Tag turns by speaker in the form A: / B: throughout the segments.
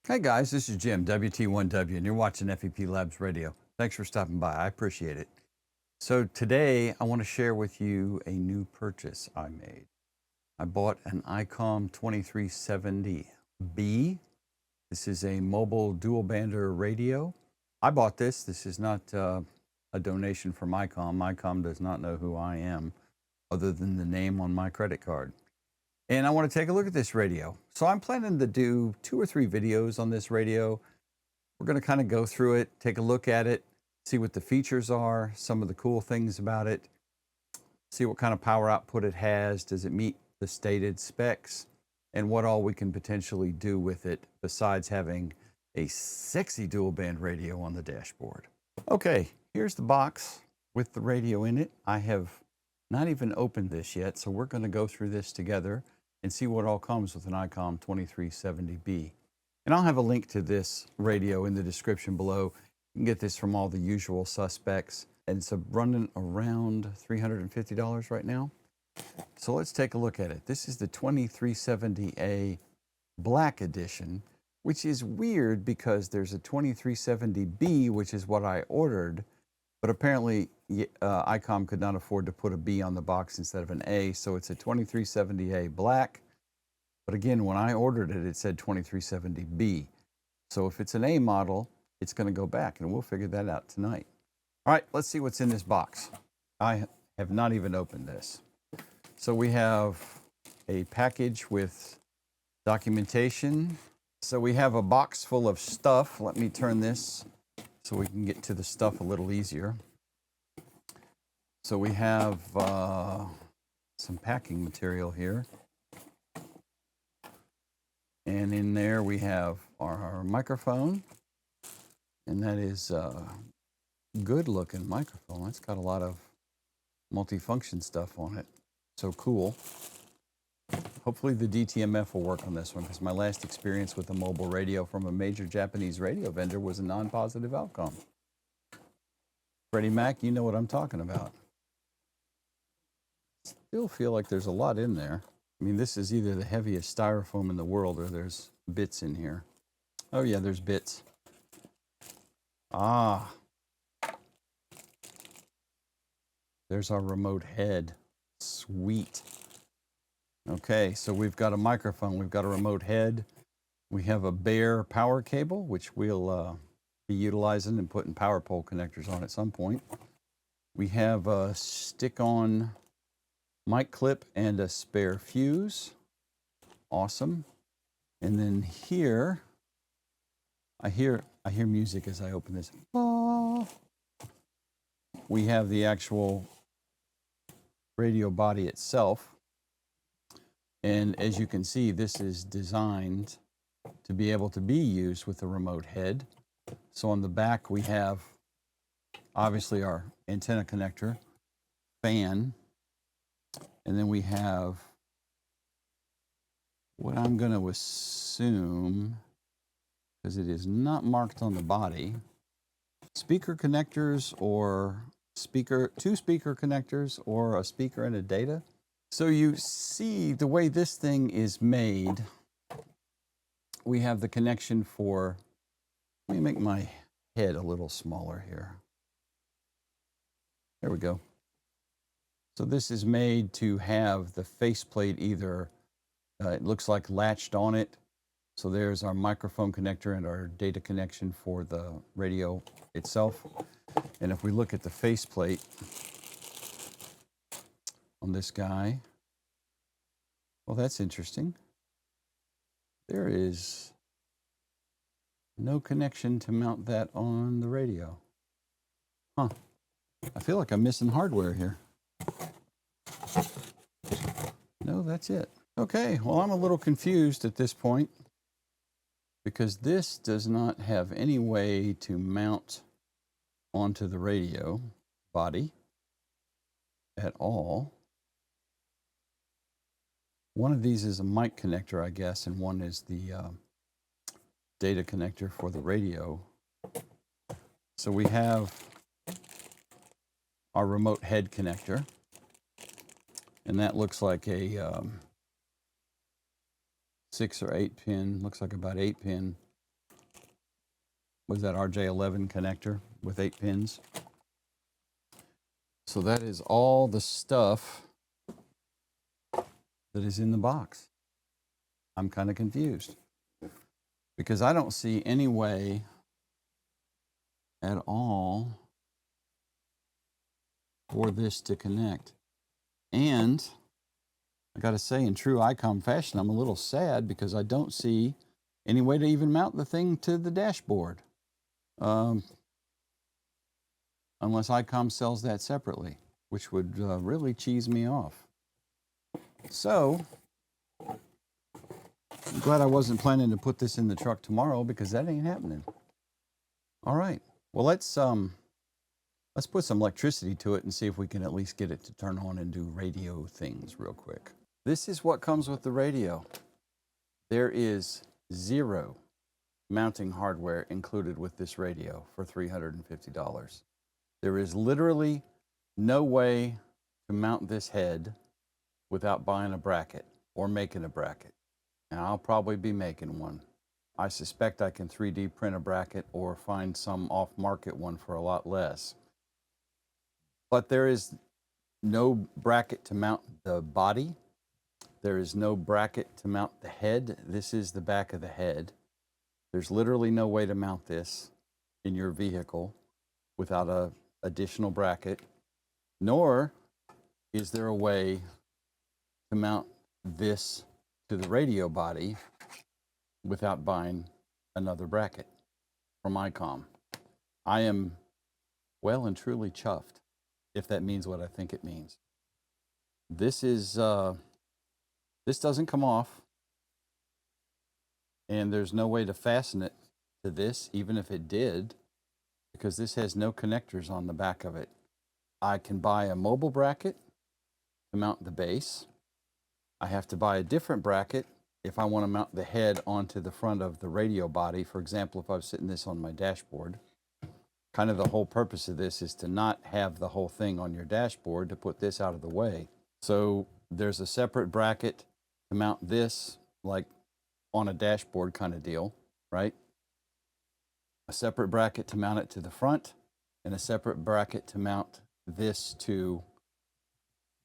A: Hey guys, this is Jim, WT1W, and you're watching FEP Labs Radio. Thanks for stopping by. I appreciate it. So today I want to share with you a new purchase I made. I bought an Icom 2370B. This is a mobile dual bander radio. I bought this. This is not a donation from Icom. Icom does not know who I am other than the name on my credit card. And I want to take a look at this radio. So I'm planning to do 2 or 3 videos on this radio. We're going to kind of go through it, take a look at it, see what the features are, some of the cool things about it, see what kind of power output it has, does it meet the stated specs, and what all we can potentially do with it besides having a sexy dual band radio on the dashboard. Okay, here's the box with the radio in it. I have not even opened this yet, so we're going to go through this together and see what all comes with an Icom 2370B. And I'll have a link to this radio in the description below. You can get this from all the usual suspects, and it's running around $350 right now. So let's take a look at it. This is the 2370A Black Edition, which is weird because there's a 2370B, which is what I ordered, but apparently Icom could not afford to put a B on the box instead of an A, so it's a 2370A Black. But again, when I ordered it, it said 2370B. So if it's an A model, it's going to go back, and we'll figure that out tonight. All right, let's see what's in this box. I have not even opened this. So we have a package with documentation. So we have a box full of stuff. Let me turn this so we can get to the stuff a little easier. So we have some packing material here. And in there we have our microphone. And that is a good looking microphone. It's got a lot of multifunction stuff on it. So cool. Hopefully the DTMF will work on this one, because my last experience with a mobile radio from a major Japanese radio vendor was a non-positive outcome. Freddie Mac, you know what I'm talking about. Still feel like there's a lot in there. I mean, this is either the heaviest styrofoam in the world or there's bits in here. Oh yeah, there's bits. Ah. There's our remote head. Sweet. Okay, so we've got a microphone, we've got a remote head, we have a bare power cable, which we'll be utilizing and putting power pole connectors on at some point. We have a stick-on mic clip and a spare fuse. Awesome. And then here, I hear music as I open this. Oh. We have the actual radio body itself. And as you can see, this is designed to be able to be used with a remote head. So on the back, we have obviously our antenna connector, fan, and then we have what I'm going to assume, because it is not marked on the body, speaker connectors or two speaker connectors or a speaker and a data. So you see the way this thing is made, we have the connection for, let me make my head a little smaller here. There we go. So this is made to have the faceplate either, it looks like latched on it. So there's our microphone connector and our data connection for the radio itself. And if we look at the faceplate on this guy, well, that's interesting. There is no connection to mount that on the radio. Huh. I feel like I'm missing hardware here. No, that's it. Okay, well, I'm a little confused at this point because this does not have any way to mount onto the radio body at all. One of these is a mic connector, I guess, and one is the data connector for the radio. So we have our remote head connector, and that looks like a 6 or 8 pin, looks like about 8 pin was that RJ11 connector with 8 pins. So that is all the stuff that is in the box. I'm kind of confused because I don't see any way at all for this to connect. And I got to say, in true Icom fashion, I'm a little sad because I don't see any way to even mount the thing to the dashboard. Unless Icom sells that separately, which would really cheese me off. So, I'm glad I wasn't planning to put this in the truck tomorrow because that ain't happening. All right. Well, let's put some electricity to it and see if we can at least get it to turn on and do radio things real quick. This is what comes with the radio. There is 0 mounting hardware included with this radio for $350. There is literally no way to mount this head without buying a bracket or making a bracket. And I'll probably be making one. I suspect I can 3D print a bracket or find some off-market one for a lot less. But there is no bracket to mount the body. There is no bracket to mount the head. This is the back of the head. There's literally no way to mount this in your vehicle without an additional bracket, nor is there a way to mount this to the radio body without buying another bracket from Icom. I am well and truly chuffed, if that means what I think it means. This is, this doesn't come off, and there's no way to fasten it to this, even if it did, because this has no connectors on the back of it. I can buy a mobile bracket to mount the base. I have to buy a different bracket if I want to mount the head onto the front of the radio body. For example, if I was sitting this on my dashboard, kind of the whole purpose of this is to not have the whole thing on your dashboard, to put this out of the way. So there's a separate bracket to mount this, like on a dashboard kind of deal, right? A separate bracket to mount it to the front, and a separate bracket to mount this to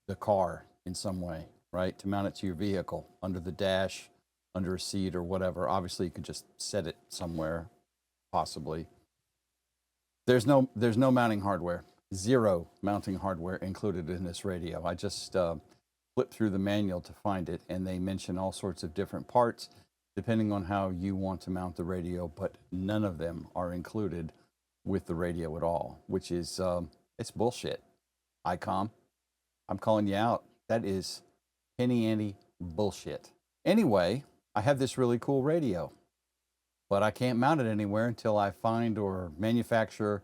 A: the car in some way, right? To mount it to your vehicle, under the dash, under a seat or whatever. Obviously, you could just set it somewhere, possibly. There's no mounting hardware. 0 mounting hardware included in this radio. I just flipped through the manual to find it, and they mention all sorts of different parts depending on how you want to mount the radio, but none of them are included with the radio at all, which is, it's bullshit. Icom, I'm calling you out. That is penny ante bullshit. Anyway, I have this really cool radio, but I can't mount it anywhere until I find or manufacture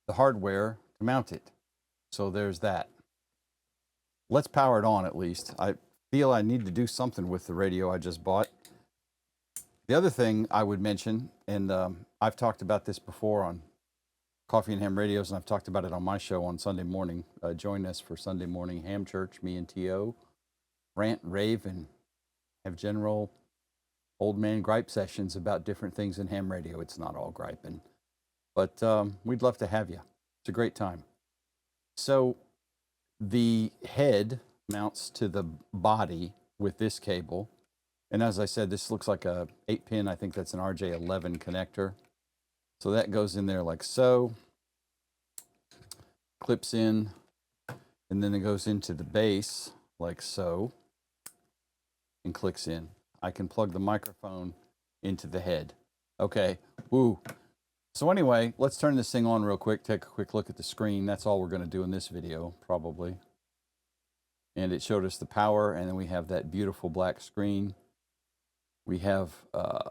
A: the hardware to mount it. So there's that. Let's power it on at least. I feel I need to do something with the radio I just bought. The other thing I would mention, and I've talked about this before on Coffee and Ham Radios, and I've talked about it on my show on Sunday morning. Join us for Sunday morning ham church, me and T.O. Rant, rave, and have general old man gripe sessions about different things in ham radio. It's not all griping, but we'd love to have you. It's a great time. So the head mounts to the body with this cable. And as I said, this looks like a 8-pin. I think that's an RJ11 connector. So that goes in there like so, clips in, and then it goes into the base like so, and clicks in. I can plug the microphone into the head. Okay, woo. So anyway, let's turn this thing on real quick, take a quick look at the screen. That's all we're gonna do in this video, probably. And it showed us the power, and then we have that beautiful black screen. We have a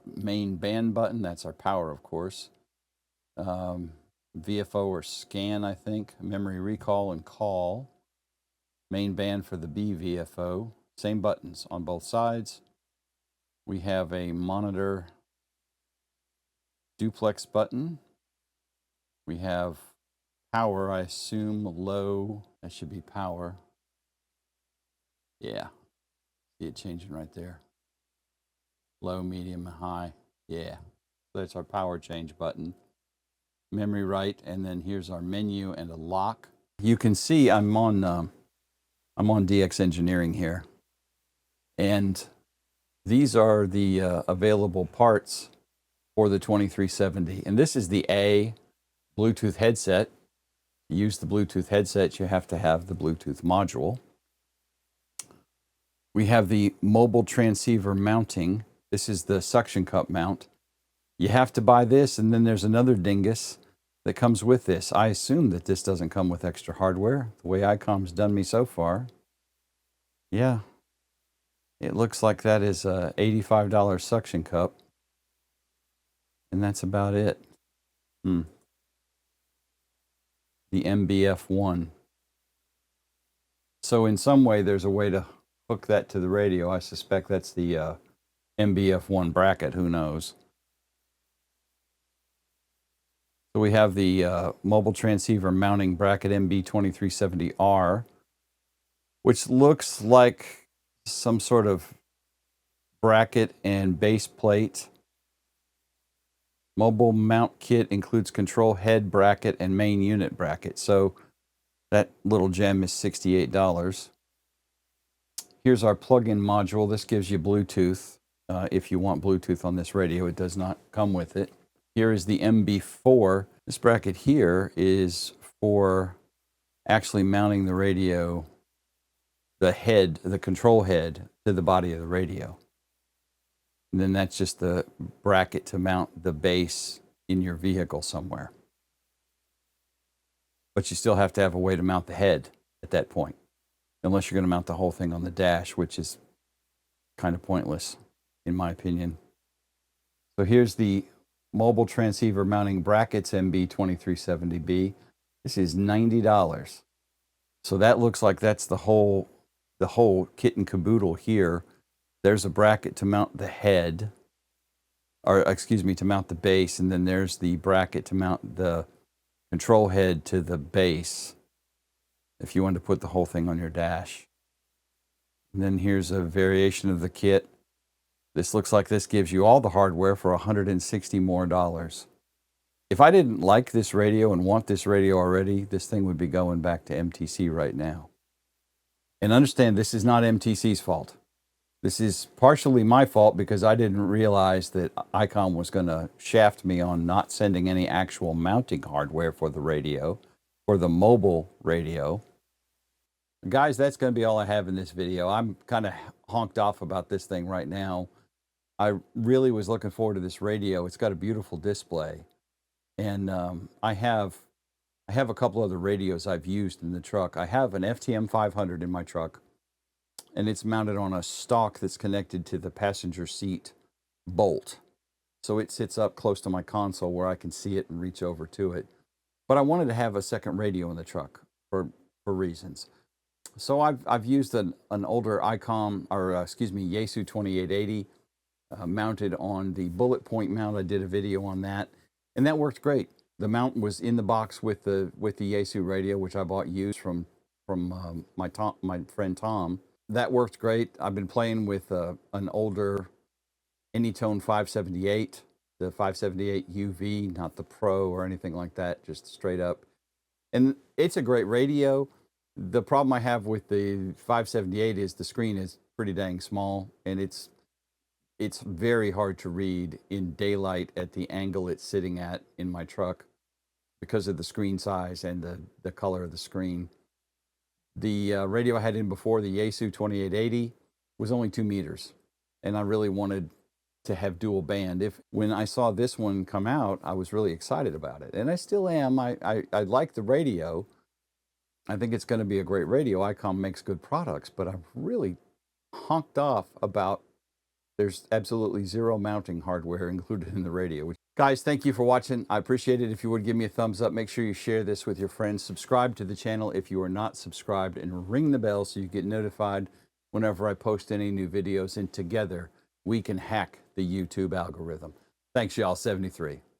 A: main band button, that's our power, of course. VFO or scan, I think, memory recall and call. Main band for the B VFO. Same buttons on both sides. We have a monitor duplex button. We have power, I assume low, that should be power. Yeah, see it changing right there. Low, medium, high, yeah. That's our power change button. Memory right, and then here's our menu and a lock. You can see I'm on DX Engineering here, and these are the available parts for the 2370. And this is the A Bluetooth headset. To use the Bluetooth headset, you have to have the Bluetooth module. We have the mobile transceiver mounting. This is the suction cup mount. You have to buy this, and then there's another dingus that comes with this. I assume that this doesn't come with extra hardware, the way Icom's done me so far. Yeah, it looks like that is a $85 suction cup, and that's about it. The MBF1. So in some way, there's a way to hook that to the radio. I suspect that's the MBF1 bracket, who knows. So we have the mobile transceiver mounting bracket MB2370R, which looks like some sort of bracket and base plate. Mobile mount kit includes control head bracket and main unit bracket. So that little gem is $68. Here's our plug-in module. This gives you Bluetooth. If you want Bluetooth on this radio, it does not come with it. Here is the MB4. This bracket here is for actually mounting the radio, the head, the control head, to the body of the radio. And then that's just the bracket to mount the base in your vehicle somewhere. But you still have to have a way to mount the head at that point, unless you're going to mount the whole thing on the dash, which is kind of pointless, in my opinion. So here's the mobile transceiver mounting brackets MB2370B. This is $90. So that looks like that's the whole kit and caboodle here. There's a bracket to mount the head, or excuse me, to mount the base, and then there's the bracket to mount the control head to the base if you want to put the whole thing on your dash. And then here's a variation of the kit. This looks like this gives you all the hardware for $160 more. If I didn't like this radio and want this radio already, this thing would be going back to MTC right now. And understand, this is not MTC's fault. This is partially my fault because I didn't realize that Icom was going to shaft me on not sending any actual mounting hardware for the radio, for the mobile radio. Guys, that's going to be all I have in this video. I'm kind of honked off about this thing right now. I really was looking forward to this radio. It's got a beautiful display. And I have a couple other radios I've used in the truck. I have an FTM 500 in my truck, and it's mounted on a stalk that's connected to the passenger seat bolt. So it sits up close to my console where I can see it and reach over to it. But I wanted to have a second radio in the truck for reasons. So I've used an older Icom, or excuse me, Yaesu 2880 mounted on the bullet point mount. I did a video on that, and that worked great. The mount was in the box with the Yaesu radio, which I bought used from my friend Tom. That worked great. I've been playing with an older Anytone 578, the 578 UV, not the Pro or anything like that, just straight up. And it's a great radio. The problem I have with the 578 is the screen is pretty dang small, and it's very hard to read in daylight at the angle it's sitting at in my truck because of the screen size and the color of the screen. The radio I had in before, the Yaesu 2880, was only 2 meters, and I really wanted to have dual band. When I saw this one come out, I was really excited about it, and I still am. I like the radio. I think it's going to be a great radio. Icom makes good products, but I'm really honked off about there's absolutely zero mounting hardware included in the radio. Guys, thank you for watching. I appreciate it. If you would give me a thumbs up, make sure you share this with your friends. Subscribe to the channel if you are not subscribed, and ring the bell so you get notified whenever I post any new videos. And together, we can hack the YouTube algorithm. Thanks, y'all. 73.